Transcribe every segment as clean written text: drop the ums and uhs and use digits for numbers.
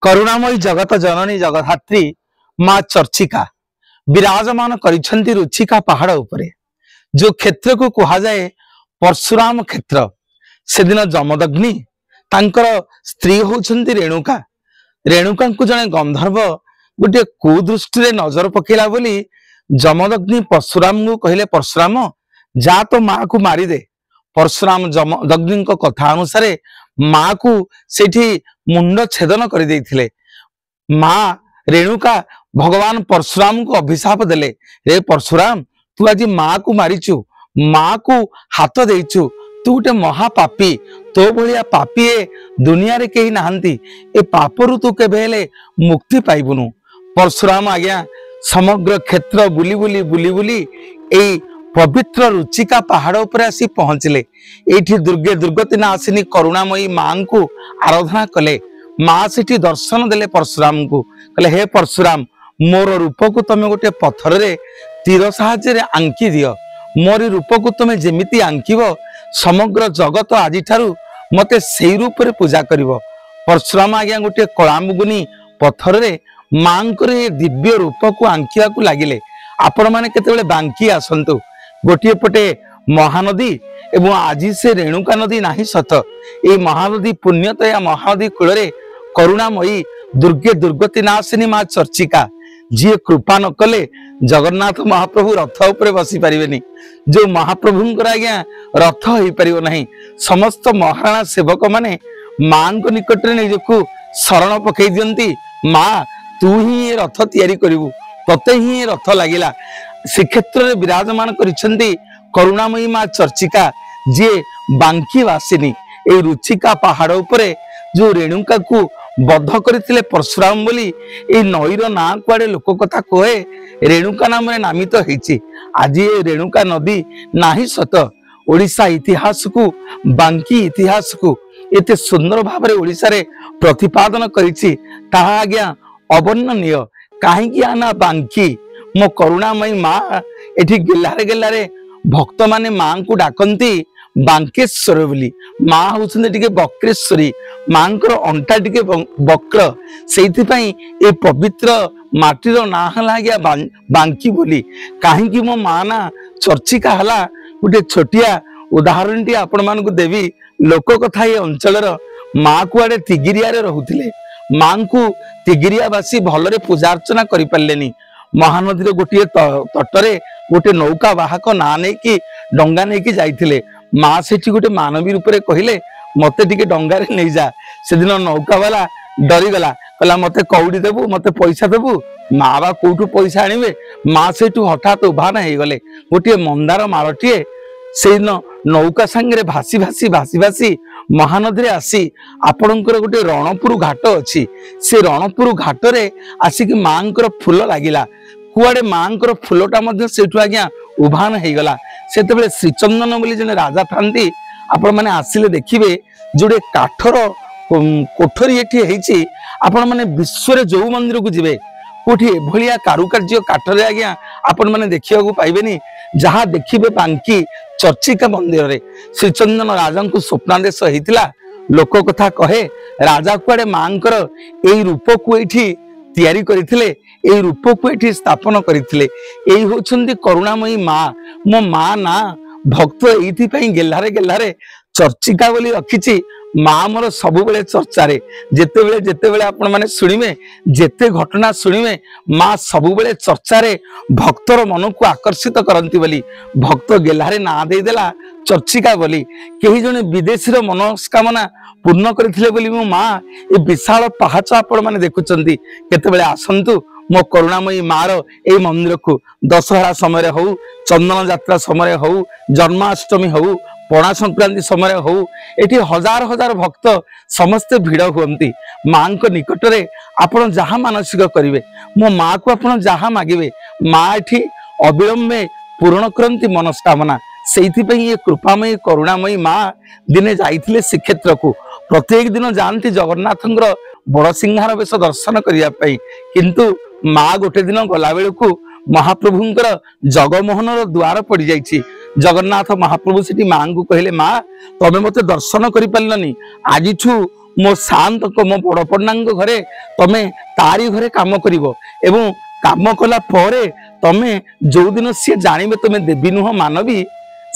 करुणामयी जगत जननी जगधात्री माँ चर्चिका विराजमान करिछंती रुचिका पहाड़ उपरे जो क्षेत्र को कहा जाए परशुराम क्षेत्र। से दिन जमदग्नि तांकर स्त्री होउछंती रेणुका। रेणुका को जने गंधर्व गोटे कुदृष्टि नजर पकेला बोली जमदग्नि परशुराम को कहले परशुराम जा तो माँ को मारिदे। परशुराम जमदग्नि कथा अनुसार माँ को सेठी मुंड छेदन कर देथिले। माँ रेणुका भगवान परशुराम को अभिशाप देले, रे परशुराम तू आज माँ को मारिचु, माँ को हाथ देइचु, तू गोटे महापापी, तो भलिया पापी ए दुनिया रे केही नाहंती, ए पापरु तू केबे हेले मुक्ति पाइबुनु। परशुराम आज्ञा समग्र क्षेत्र बुली बुली बुली बुली एई पवित्र रुचिका पहाड़ उपरे आसी पहुंचले। एठी दुर्गे दुर्गति नासिनी करुणामयी मां को आराधना कले। मां सेठी दर्शन देले परशुराम को, कहले हे परशुराम मोर रूप को तमे गोटे पत्थर रे तीर साहाय्य रे आंकी दियो। मोरी रूप को तमे जेमिति आंकीबो समग्र जगत आजि ठारू मते सेई रूप रे पूजा करिवो। परशुराम आज्ञा गोटे कଳାमुଗୁନି पत्थर रे मां को दिव्य रूप को आंकिया को लागिले। आपण माने केतेबेले बांकी आसंतु, गोटे पटे महानदी एवं आज से रेणुका नदी नाही सत, ए महानदी पुण्यतया महानदी कूल करुणामयी दुर्गे दुर्गति नाशिनी माँ चर्चिका जी कृपा न कले जगन्नाथ महाप्रभु रथ उपरे बसी पारिबेनी। जो महाप्रभुंकर आज्ञा रथ हो पारिबो नाही। समस्त महाराणा सेवक माने मां को निकट रे निजको शरण पकई दियंती, माँ तू ही ये रथ तैयारी करिवु, तते ही ये रथ लागिला। श्रीक्षेत्र में विराजमान करिछंती करुणामयी माँ चर्चिका जे बांकी वासिनी। ए रुचिका पहाड़ उपरे जो रेणुका को बद्ध करथिले परशुराम बोली ए नईर ना कुआडे लोक कथा कहे रेणुका नाम रे नामित हेछि। आज ए रेणुका नदी नाही सत, ओडिशा इतिहास को बांकी इतिहास को एते सुंदर भाव रे ओडिशा रे प्रतिपादन करिछि, ताहा आज्ञा अवर्णनीय। काहेकि आना बांकी मो करुणामयी माँ एठी गेलारे गेलारे भक्त माने मां को डाकंती बांकेश्वर बोली। माँ होउछन्ते टिके बक्रेश्वरी, मांकर अंटा टिके वक्र, सेइथि पई ए पवित्र माटीर ना हला गया बांकी बोली। काहेकि मो माँ ना चर्चिका हला गोटे छोटिया उदाहरण टी आपण मानकु देवी। लोक कथा ए अंचलर माँ कुआडे तिगिरिया रे रहुथिले, मां को तिगिरियावासी भलरे पूजा अर्चना करि पारलेनी। महानदी गोटे तटरे गोटे नौका बाहक ना नहीं कि डंगा नहीं कि जाइथिले। माँ सेठी गोटे मानवी रूप में कहले मते टिके डंगारे नहीं जा। से दिन नौका वाला डरी गला, कहला मते कौड़ी देबू, मते पैसा देबू। माँ बा कोठू पैसा आनिबे। माँ सेठू हठात उभान हो गले। गोटे मंदार मालटीए से नौका सांगे भासी भासी भासी भासी महानदी आसी आपणकर गोटे रणपुर घाट अच्छी, से रणपुर घाट रे आसिक मांकर फूल लागिला। कुआडे मांकर फूलटा मध्य सेठू आज्ञा उभान हो गला। सेतेबेले श्रीचंदन बोली जने राजा थांती, आपण माने आसिले देखिबे जोडे काठर कोठरी एठी हेछि। आपण माने विश्व रे जो मंदिर को जिबे कोठी एभलिया कारुकार्य काठरे आज्ञा आपण माने देखिया को पाइबेनी। जहाँ देखिबे बांकी चर्चिका मंदिर रे श्रीचंदन राजा को स्वप्नादेश हेतिला। लोक कथा कहे राजा कुआडे मांकर एई रूप को एठी तैयारी करिथिले, एई रूप को एठी स्थापन करिथिले। एई होछंती करुणामयी माँ। मो माँ ना भक्त एइथि पई गेल्हारे गेल्हारे चर्चिका बोली रखिछि। माँ मोर सबु बेले चर्चा रे, जेते बेले जेते बेले आपण माने सुनिबे, जेते घटना सुनिबे, माँ सबु बेले चर्चा रे भक्तर मन को आकर्षित करंती बोली भक्त गेल्हारे ना दे देला चर्चिका बोली। केही जने विदेशी रो मनस्कामना पूर्ण करथिले बोली मो माँ ए विशाल पहाच आपण माने देखुचंती। केते बेले आसंतु मो करुणामयी माँ रो ए मंदिर को दशहरा समय हो, चंदन यात्रा समय हो, जन्माष्टमी हो, पणा संक्रांति समय हो, एठी हजार हजार भक्त समस्त भिड़ हुअंती। मां को निकट रे आपण जहाँ मानसिक करिवे, मो माँ को आपण जहाँ मागिवे, माँ एठी अविलंबे पूर्ण करंती मनस्कामना। सेइथि पई ये कृपामयी करुणामयी माँ दिने जाइथिले श्रीक्षेत्र को। प्रत्येक दिन जानती जगन्नाथंकर बड़ सिंहार बेश दर्शन करिया पई, किंतु माँ गोटे दिन गला बेलू महाप्रभुंकर जगमोहन द्वार पड़ जाइछि। जगन्नाथ महाप्रभु सेठी मां को कहले माँ तमे मते दर्शन करि पारलनी, आजिठू मो शांत को मो बड़ पण्डा घरे तमे तारी घरे काम करिवो एवं काम कला परे तमे जो दिन सी जानिबे तमे देवी नुह मानवी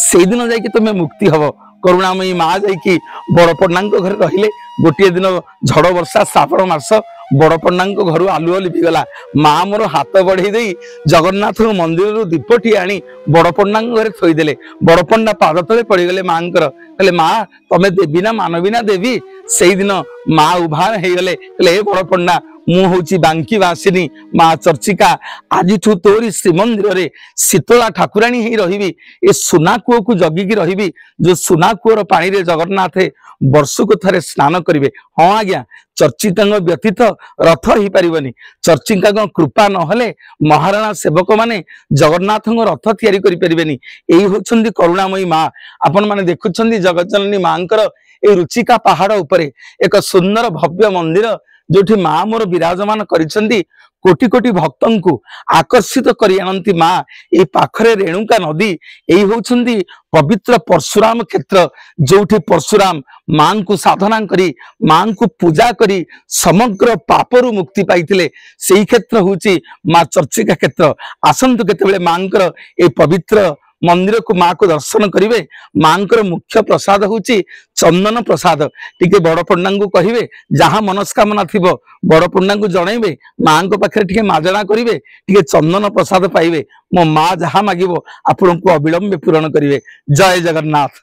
से दिन जाइए तुम्हें मुक्ति हब। करुणामयी माँ जाइए बड़ पण्डा घर रहिले गोटे दिन झड़ वर्षा श्रावण मास बड़ पण्डा घर आलुओ लिभिगला। माँ मोर हाथ बढ़े दे जगन्नाथ मंदिर दीपटी आनी बड़ पण्डा घर थोईदे। बड़ पण्डा पाद तले पड़गले माँ कहले माँ तमें देवी ना मानवी ना देवी से दिन माँ उभार हो गले कहले बड़ पण्डा मु हूँ बांकी वासिनी माँ चर्चिका आज तोरी श्रीमंदिर रे शीतला ठाकुराणी ही रही ए सुना कूह को जगिकी रही जो सुना कूहर पानी रे जगन्नाथ वर्ष को थरे स्नान करेंगे। हाँ आज्ञा चर्चिका व्यतीत रथ ही पारिबनी। चर्चिका कृपा नहले महाराणा सेवक माने जगन्नाथ रथ तैयारी करि परिबेनी। एई होछंदी करुणामयी माँ। आपण माने देखुछंदी जगज्जननी मांकर ए रुचिका पहाड़ उपरे एक सुंदर भव्य मंदिर जोठी माँ मोर विराजमान करिसेंती कोटि कोटि भक्तों को आकर्षित करी आनंती माँ। ए पाखरे रेणुका नदी एई होछंती पवित्र परशुराम क्षेत्र जोठी परशुराम माँ को साधना करी माँ को पूजा करी समग्र पापरु मुक्ति पाइथिले सेई क्षेत्र होची माँ चर्चिका क्षेत्र। आसंतु केतेबेले माँकर ए पवित्र मंदिर को माँ को दर्शन करिवे। माँकर मुख्य प्रसाद होची चंदन प्रसाद। टिके बड़ पण्डा को कहिवे जहाँ मनस्कामना थिबो बड़ पण्डा को जणैबे माँ को पाखरे टिके माजणा करिवे टिके चंदन प्रसाद पाइबे। मो माँ जहाँ मागिबो आपन को अविलंबे पूरण करिवे। जय जगन्नाथ।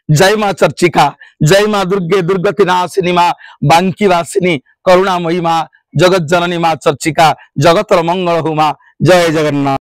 जय माँ चर्चिका। जय माँ दुर्गे दुर्गति नाशिनी माँ बांकी वासिनी करुणामयी माँ जगत जननी माँ चर्चिका जगतर मंगल हो माँ। जय जगन्नाथ।